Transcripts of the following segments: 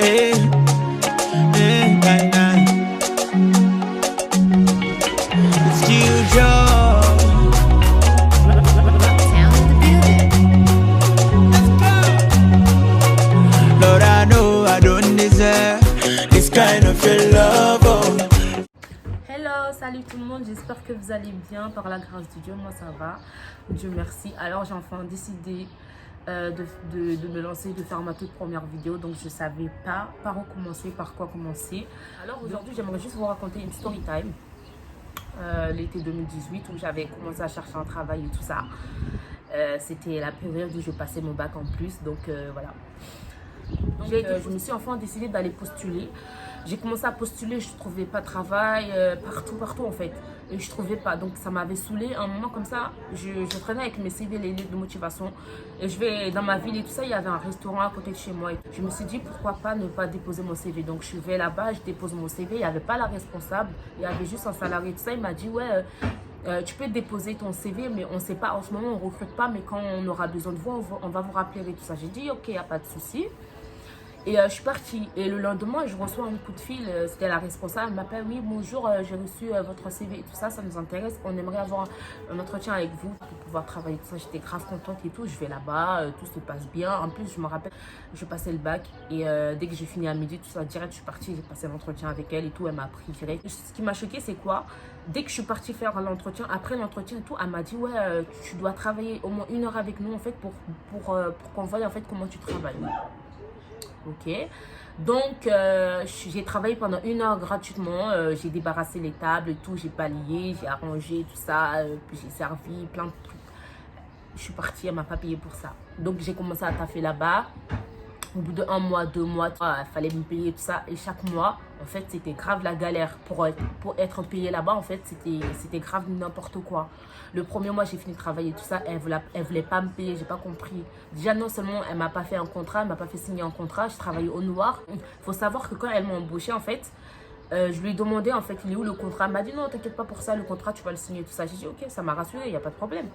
Hey, hey, nah, nah. It's you, Joe. Town in the building. Lord, I know I don't deserve this kind of your love. Oh. Hello, salut tout le monde, j'espère que vous allez bien par la grâce de Dieu, moi ça va, Dieu merci. Alors j'ai enfin décidé de me lancer, de faire ma toute première vidéo, donc je savais pas par où commencer, par quoi commencer. Alors aujourd'hui j'aimerais juste vous raconter une story time, l'été 2018 où j'avais commencé à chercher un travail et tout ça. C'était la période où je passais mon bac en plus, donc voilà. Donc, je me suis enfin décidé d'aller postuler. J'ai commencé à postuler, je ne trouvais pas de travail, partout en fait. Et je ne trouvais pas, donc ça m'avait saoulé. Un moment comme ça, je traînais avec mes CV, les lettres de motivation. Et je vais dans ma ville et tout ça, il y avait un restaurant à côté de chez moi. Et je me suis dit, pourquoi pas ne pas déposer mon CV. Donc je vais là-bas, je dépose mon CV. Il n'y avait pas la responsable, il y avait juste un salarié. Tout ça, il m'a dit, ouais, tu peux déposer ton CV, mais on ne sait pas, en ce moment on ne recrute pas, mais quand on aura besoin de vous, on va vous rappeler et tout ça. J'ai dit, ok, il n'y a pas de souci. Et je suis partie. Et le lendemain, je reçois un coup de fil. C'était la responsable. Elle m'appelle, oui, bonjour, j'ai reçu votre CV et tout ça. Ça nous intéresse. On aimerait avoir un entretien avec vous pour pouvoir travailler. Tout ça, j'étais grave contente et tout. Je vais là-bas, tout se passe bien. En plus, je me rappelle, je passais le bac. Et dès que j'ai fini à midi, tout ça, direct, je suis partie. J'ai passé l'entretien avec elle et tout. Elle m'a pris direct. Ce qui m'a choqué, c'est quoi? Dès que je suis partie faire l'entretien, après l'entretien et tout, elle m'a dit, ouais, tu dois travailler au moins 1 heure avec nous, en fait, pour qu'on voie, en fait, comment tu travailles. Ok, donc j'ai travaillé pendant 1 heure gratuitement. J'ai débarrassé les tables et tout, j'ai balayé, j'ai arrangé tout ça, puis j'ai servi plein de trucs. Je suis partie, elle m'a pas payé pour ça. Donc j'ai commencé à taffer là-bas. Au bout de 1 mois, 2 mois, il fallait me payer tout ça. Et chaque mois, en fait, c'était grave la galère. Pour être payé là-bas, en fait, c'était grave n'importe quoi. Le premier mois, j'ai fini de travailler tout ça. Elle voulait pas me payer, j'ai pas compris. Déjà, non seulement elle m'a pas fait un contrat, elle m'a pas fait signer un contrat. Je travaillais au noir. Il faut savoir que quand elle m'a embauché, en fait, je lui ai demandé, en fait, il est où le contrat? Elle m'a dit, non, t'inquiète pas pour ça, le contrat, tu vas le signer, tout ça. J'ai dit, ok, ça m'a rassuré, il n'y a pas de problème.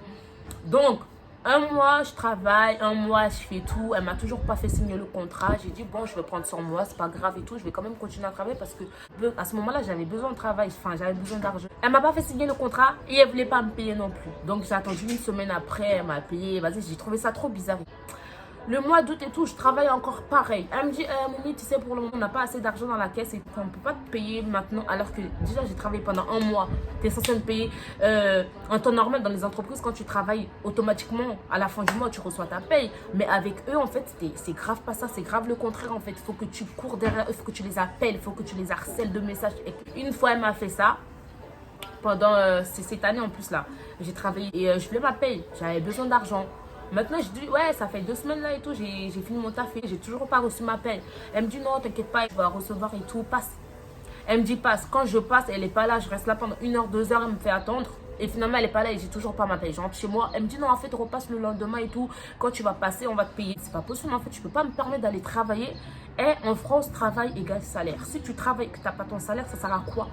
Donc, 1 mois, je travaille, 1 mois, je fais tout. Elle m'a toujours pas fait signer le contrat. J'ai dit, bon, je vais prendre 100 mois, c'est pas grave et tout. Je vais quand même continuer à travailler parce que à ce moment-là, j'avais besoin de travail. Enfin, j'avais besoin d'argent. Elle m'a pas fait signer le contrat et elle voulait pas me payer non plus. Donc, j'ai attendu 1 semaine après, elle m'a payé. Vas-y, j'ai trouvé ça trop bizarre. Le mois d'août et tout, je travaille encore pareil. Elle me dit, Moumi, tu sais, pour le moment, on n'a pas assez d'argent dans la caisse et on ne peut pas te payer maintenant. Alors que déjà, j'ai travaillé pendant 1 mois. Tu es censé me payer en temps normal dans les entreprises. Quand tu travailles automatiquement, à la fin du mois, tu reçois ta paye. Mais avec eux, en fait, c'est grave pas ça. C'est grave le contraire, en fait. Il faut que tu cours derrière eux, il faut que tu les appelles, il faut que tu les harcèles de messages. Et une fois, elle m'a fait ça. Pendant cette année en plus, là, j'ai travaillé et je voulais ma paye. J'avais besoin d'argent. Maintenant, je dis, ouais, ça fait 2 semaines là et tout, j'ai fini mon taf et j'ai toujours pas reçu ma paye. Elle me dit, non, t'inquiète pas, je vais recevoir et tout, passe. Elle me dit, passe. Quand je passe, elle est pas là, je reste là pendant 1 heure, 2 heures, elle me fait attendre. Et finalement, elle est pas là et j'ai toujours pas ma paye. Je rentre chez moi, elle me dit, non, en fait, repasse le lendemain et tout. Quand tu vas passer, on va te payer. C'est pas possible, en fait, je peux pas me permettre d'aller travailler. Et en France, travail égale salaire. Si tu travailles et que t'as pas ton salaire, ça sert à quoi?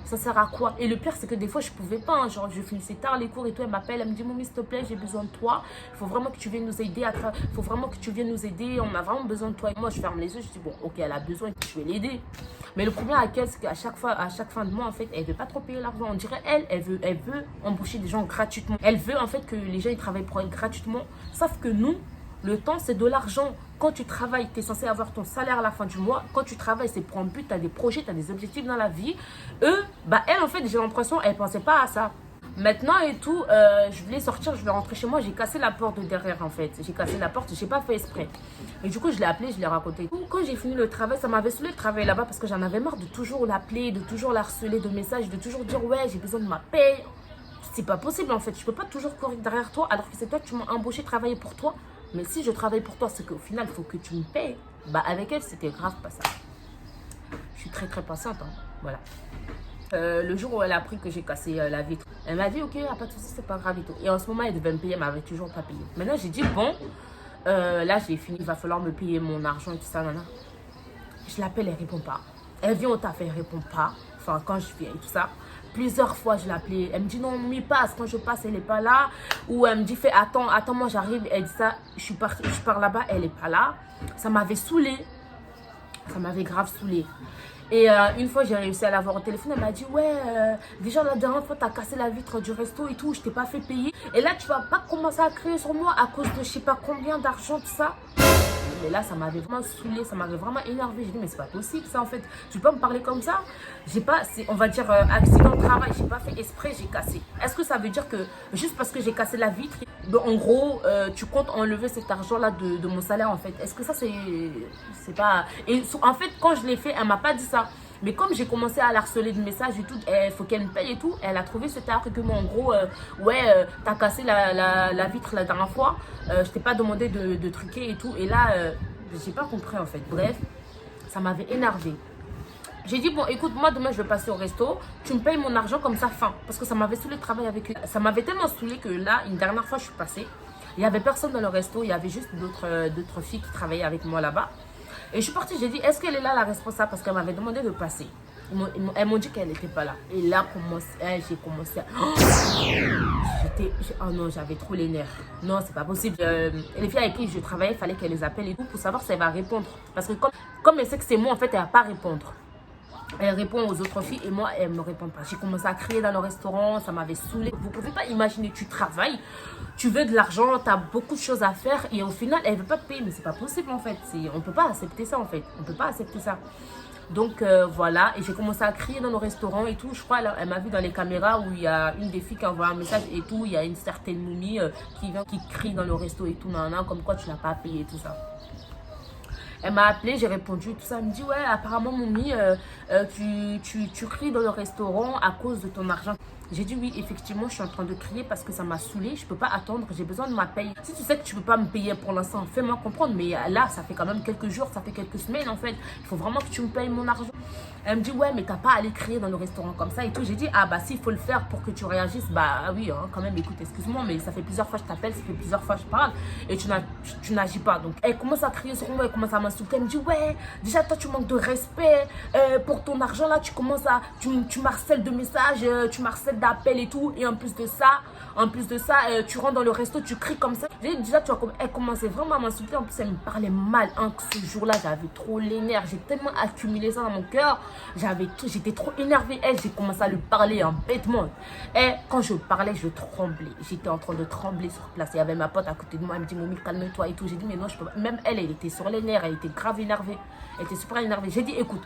Ça sert à quoi? Et le pire, c'est que des fois, je pouvais pas. Hein. Genre, je finissais tard les cours et tout. Elle m'appelle, elle me dit, Moumi, s'il te plaît, j'ai besoin de toi. Il faut vraiment que tu viennes nous aider. Il faut vraiment que tu viennes nous aider. On a vraiment besoin de toi. Et moi, je ferme les yeux. Je dis, bon, ok, elle a besoin, je vais l'aider. Mais le problème avec elle, c'est qu'à chaque fois, à chaque fin de mois, en fait, elle veut pas trop payer l'argent. On dirait, elle veut embaucher des gens gratuitement. Elle veut, en fait, que les gens ils travaillent pour elle gratuitement. Sauf que nous, le temps, c'est de l'argent. Quand tu travailles, tu es censé avoir ton salaire à la fin du mois. Quand tu travailles, c'est pour un but, tu as des projets, tu as des objectifs dans la vie. Eux, bah elle, en fait, j'ai l'impression, elle ne pensait pas à ça. Maintenant et tout, je voulais sortir, je vais rentrer chez moi. J'ai cassé la porte de derrière, en fait. J'ai cassé la porte, je n'ai pas fait exprès. Et du coup, je l'ai appelé, je l'ai raconté. Quand j'ai fini le travail, ça m'avait saoulé de travailler là-bas parce que j'en avais marre de toujours l'appeler, de toujours la harceler de messages, de toujours dire, ouais, j'ai besoin de ma paye. C'est pas possible, en fait. Je peux pas toujours courir derrière toi alors que c'est toi, tu m'as embauché, travailler pour toi. Mais si je travaille pour toi, c'est qu'au final, il faut que tu me payes. Bah, avec elle, c'était grave pas ça. Je suis très, très patiente. Hein. Voilà. Le jour où elle a appris que j'ai cassé la vitre, elle m'a dit, ok, y a pas de souci, c'est pas grave et tout. Et en ce moment, elle devait me payer, elle m'avait toujours pas payé. Maintenant, j'ai dit, bon, là, j'ai fini, il va falloir me payer mon argent et tout ça, nana. Je l'appelle, elle répond pas. Elle vient au taf, elle répond pas. Enfin, quand je viens et tout ça. Plusieurs fois, je l'appelais. Elle me dit non, Moumi, passe. Quand je passe, elle n'est pas là. Ou elle me dit, fais, attends, moi j'arrive. Elle dit ça, je pars là-bas, elle n'est pas là. Ça m'avait saoulée. Ça m'avait grave saoulée. Et une fois, j'ai réussi à l'avoir au téléphone. Elle m'a dit, ouais, déjà la dernière fois, t'as cassé la vitre du resto et tout. Je t'ai pas fait payer. Et là, tu vas pas commencer à crier sur moi à cause de je sais pas combien d'argent, tout ça. Mais là, ça m'avait vraiment saoulée, ça m'avait vraiment énervé. J'ai dit, mais c'est pas possible ça en fait. Tu peux me parler comme ça? J'ai pas, on va dire, accident de travail. J'ai pas fait exprès, j'ai cassé. Est-ce que ça veut dire que juste parce que j'ai cassé la vitre, en gros, tu comptes enlever cet argent-là de mon salaire en fait? Est-ce que ça, c'est pas. Et en fait, quand je l'ai fait, elle m'a pas dit ça. Mais comme j'ai commencé à la harceler de messages et tout, il faut qu'elle me paye et tout, elle a trouvé cet argument. En gros, ouais, t'as cassé la vitre la dernière fois, je t'ai pas demandé de truquer et tout. Et là, j'ai pas compris en fait. Bref, ça m'avait énervé. J'ai dit, bon, écoute, moi demain je vais passer au resto, tu me payes mon argent comme ça, fin. Parce que ça m'avait saoulé de travailler avec eux. Ça m'avait tellement saoulé que là, une dernière fois, je suis passée. Il n'y avait personne dans le resto, il y avait juste d'autres filles qui travaillaient avec moi là-bas. Et je suis partie, j'ai dit, est-ce qu'elle est là la responsable? Parce qu'elle m'avait demandé de passer. Elles m'ont dit qu'elle n'était pas là. Et là, j'ai commencé à... Oh non, j'avais trop les nerfs. Non, c'est pas possible. Les filles avec qui je travaillais, il fallait qu'elle les appelle et tout pour savoir si elle va répondre. Parce que comme elle sait que c'est moi, en fait, elle va pas répondre. Elle répond aux autres filles et moi, elle ne me répond pas. J'ai commencé à crier dans le restaurant, ça m'avait saoulée. Vous ne pouvez pas imaginer, tu travailles, tu veux de l'argent, tu as beaucoup de choses à faire et au final, elle ne veut pas te payer. Mais c'est pas possible en fait. On ne peut pas accepter ça en fait. On ne peut pas accepter ça. Donc voilà, et j'ai commencé à crier dans le restaurant et tout. Je crois elle m'a vu dans les caméras où il y a une des filles qui envoie un message et tout. Il y a une certaine Moumi qui crie dans le resto et tout, comme quoi tu n'as pas payé et tout ça. Elle m'a appelé, j'ai répondu, tout ça. Elle me dit, ouais, apparemment, Moumi, tu cries dans le restaurant à cause de ton argent. J'ai dit, oui, effectivement, je suis en train de crier parce que ça m'a saoulée. Je ne peux pas attendre, j'ai besoin de ma paye. Si tu sais que tu ne peux pas me payer pour l'instant, fais-moi comprendre. Mais là, ça fait quand même quelques jours, ça fait quelques semaines, en fait. Il faut vraiment que tu me payes mon argent. Elle me dit, ouais, mais t'as pas à aller crier dans le restaurant comme ça et tout. J'ai dit, ah bah s'il faut le faire pour que tu réagisses, bah oui, hein, quand même, écoute, excuse-moi, mais ça fait plusieurs fois que je t'appelle, ça fait plusieurs fois que je parle et tu n'agis pas. Donc, elle commence à crier sur moi, elle commence à m'insulter. Elle me dit, ouais, déjà, toi, tu manques de respect pour ton argent, là, tu commences à, tu m'harcèles de messages, tu m'harcèles d'appels et tout. Et en plus de ça, tu rentres dans le resto, tu cries comme ça. J'ai dit, déjà, elle commençait vraiment à m'insulter. En plus, elle me parlait mal. Hein, que ce jour-là, j'avais trop les nerfs. J'ai tellement accumulé ça dans mon cœur. J'étais trop énervée. J'ai commencé à lui parler bêtement. Et quand je parlais, je tremblais. J'étais en train de trembler sur place. Il y avait ma pote à côté de moi. Elle me dit, Moumi, calme-toi et tout. J'ai dit, mais non, je peux pas. Même elle était sur les nerfs. Elle était grave énervée. Elle était super énervée. J'ai dit, écoute,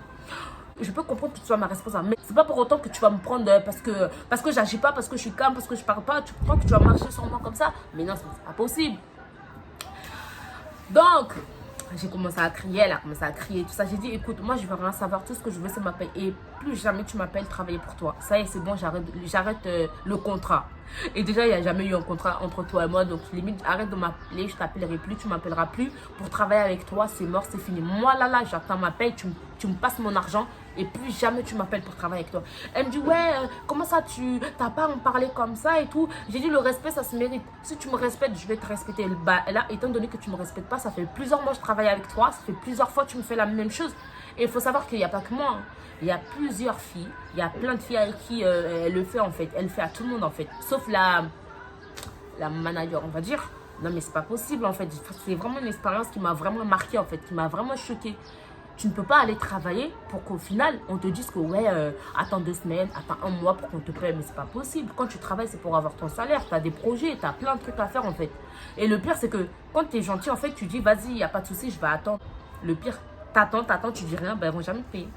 je peux comprendre que tu sois ma responsable, mais c'est pas pour autant que tu vas me prendre parce que j'agis pas, parce que je suis calme, parce que je parle pas. Tu crois que tu vas marcher sur moi comme ça? Mais non, c'est pas possible. Donc, j'ai commencé à crier, elle a commencé à crier, tout ça. J'ai dit, écoute, moi, je veux rien savoir. Tout ce que je veux, c'est m'appeler. Et plus jamais tu m'appelles travailler pour toi. Ça y est, c'est bon, j'arrête le contrat. Et déjà, il n'y a jamais eu un contrat entre toi et moi. Donc, limite, arrête de m'appeler. Je t'appellerai plus, tu m'appelleras plus. Pour travailler avec toi, c'est mort, c'est fini. Moi, là, j'attends ma paye. Tu me passes mon argent. Et plus jamais tu m'appelles pour travailler avec toi. Elle me dit, ouais, comment ça, tu n'as pas à me parler comme ça et tout. J'ai dit, le respect, ça se mérite. Si tu me respectes, je vais te respecter. Bah, là, étant donné que tu ne me respectes pas, ça fait plusieurs mois que je travaille avec toi. Ça fait plusieurs fois que tu me fais la même chose. Et il faut savoir qu'il n'y a pas que moi. Hein. Il y a plusieurs filles. Il y a plein de filles avec qui elle le fait, en fait. Elle le fait à tout le monde, en fait. Sauf la manager, on va dire. Non, mais c'est pas possible, en fait. C'est vraiment une expérience qui m'a vraiment marquée, en fait. Qui m'a vraiment choquée. Tu ne peux pas aller travailler pour qu'au final, on te dise que ouais, attends 2 semaines, attends 1 mois pour qu'on te paye. Mais c'est pas possible. Quand tu travailles, c'est pour avoir ton salaire. Tu as des projets, tu as plein de trucs à faire en fait. Et le pire, c'est que quand tu es gentil, en fait, tu dis vas-y, il n'y a pas de souci, je vais attendre. Le pire, t'attends, tu dis rien, ben, ils vont jamais te payer.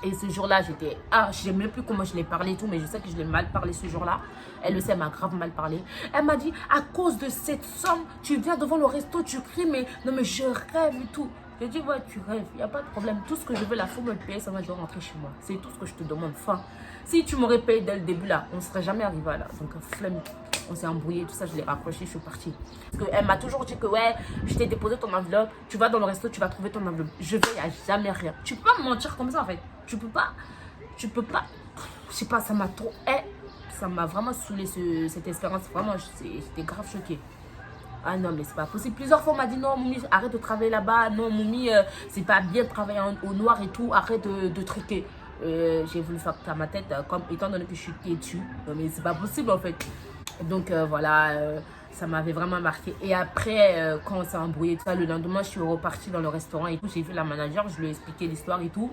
Et ce jour-là, j'étais... Ah, je ne sais même plus comment je l'ai parlé et tout, mais je sais que je l'ai mal parlé ce jour-là. Elle le sait, elle m'a grave mal parlé. Elle m'a dit, à cause de cette somme, tu viens devant le resto, tu cries, mais non, mais je rêve et tout. J'ai dit, ouais, tu rêves, il n'y a pas de problème. Tout ce que je veux, la faut me le payer, ça va, je dois rentrer chez moi. C'est tout ce que je te demande. Enfin, si tu m'aurais payé dès le début, là, on ne serait jamais arrivé là. Donc, flemme. On s'est embrouillé, tout ça, je l'ai raccroché, je suis partie. Parce qu'elle m'a toujours dit que, ouais, je t'ai déposé ton enveloppe, tu vas dans le resto, tu vas trouver ton enveloppe. Je vais, il n'y a jamais rien. Tu peux pas me mentir comme ça, en fait. Tu peux pas. Je sais pas, ça m'a trop... ça m'a vraiment saoulé cette expérience. Vraiment, j'étais grave choquée. Ah non, mais c'est pas possible. Plusieurs fois, on m'a dit non, Moumi, arrête de travailler là-bas. Non, Moumi, c'est pas bien de travailler au noir et tout. Arrête de truquer. J'ai voulu faire à ma tête, comme étant donné que je suis têtue. Mais c'est pas possible en fait. Donc voilà, ça m'avait vraiment marqué. Et après, quand on s'est embrouillé, tout ça, le lendemain, je suis repartie dans le restaurant et tout. J'ai vu la manager, je lui ai expliqué l'histoire et tout.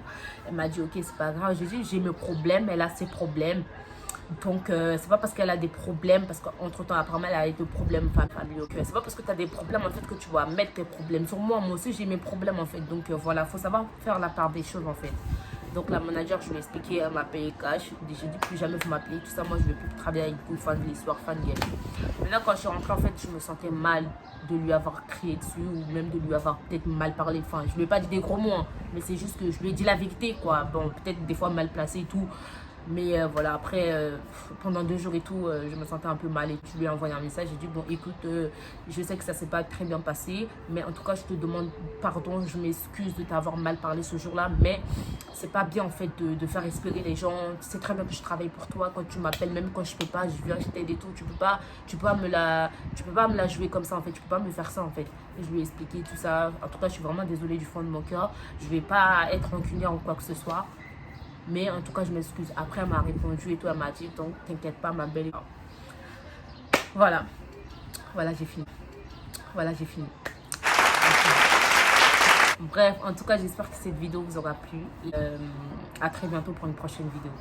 Elle m'a dit, ok, c'est pas grave. J'ai dit, j'ai mes problèmes, elle a ses problèmes. Donc, c'est pas parce qu'elle a des problèmes, parce qu'entre temps, apparemment, elle a des problèmes familiaux. C'est pas parce que tu as des problèmes, en fait, que tu vas mettre tes problèmes sur moi. Moi aussi, j'ai mes problèmes, en fait. Donc, voilà, faut savoir faire la part des choses, en fait. Donc, la manager, je lui ai expliqué, elle m'a payé cash. J'ai dit, plus jamais vous m'appelez. Tout ça, moi, je ne vais plus travailler avec vous, fan de l'histoire, fan de gâchis. Maintenant, quand je suis rentrée, en fait, je me sentais mal de lui avoir crié dessus ou même de lui avoir peut-être mal parlé. Enfin, je lui ai pas dit des gros mots, hein, mais c'est juste que je lui ai dit la vérité, quoi. Bon, peut-être des fois mal placé et tout. Mais voilà, après, pendant 2 jours et tout, je me sentais un peu mal et tu lui as envoyé un message. J'ai dit, bon, écoute, je sais que ça s'est pas très bien passé, mais en tout cas, je te demande pardon, je m'excuse de t'avoir mal parlé ce jour-là, mais c'est pas bien en fait de faire espérer les gens. C'est très bien que je travaille pour toi, quand tu m'appelles, même quand je peux pas, je viens, je t'aide et tout. Tu peux pas me la jouer comme ça en fait, tu peux pas me faire ça en fait. Et je lui ai expliqué tout ça. En tout cas, je suis vraiment désolée du fond de mon cœur. Je vais pas être rancunière ou quoi que ce soit. Mais en tout cas, je m'excuse. Après, elle m'a répondu et tout, elle m'a dit, donc t'inquiète pas, ma belle. Voilà. Voilà, j'ai fini. Voilà, j'ai fini. Bref, en tout cas, j'espère que cette vidéo vous aura plu. À très bientôt pour une prochaine vidéo.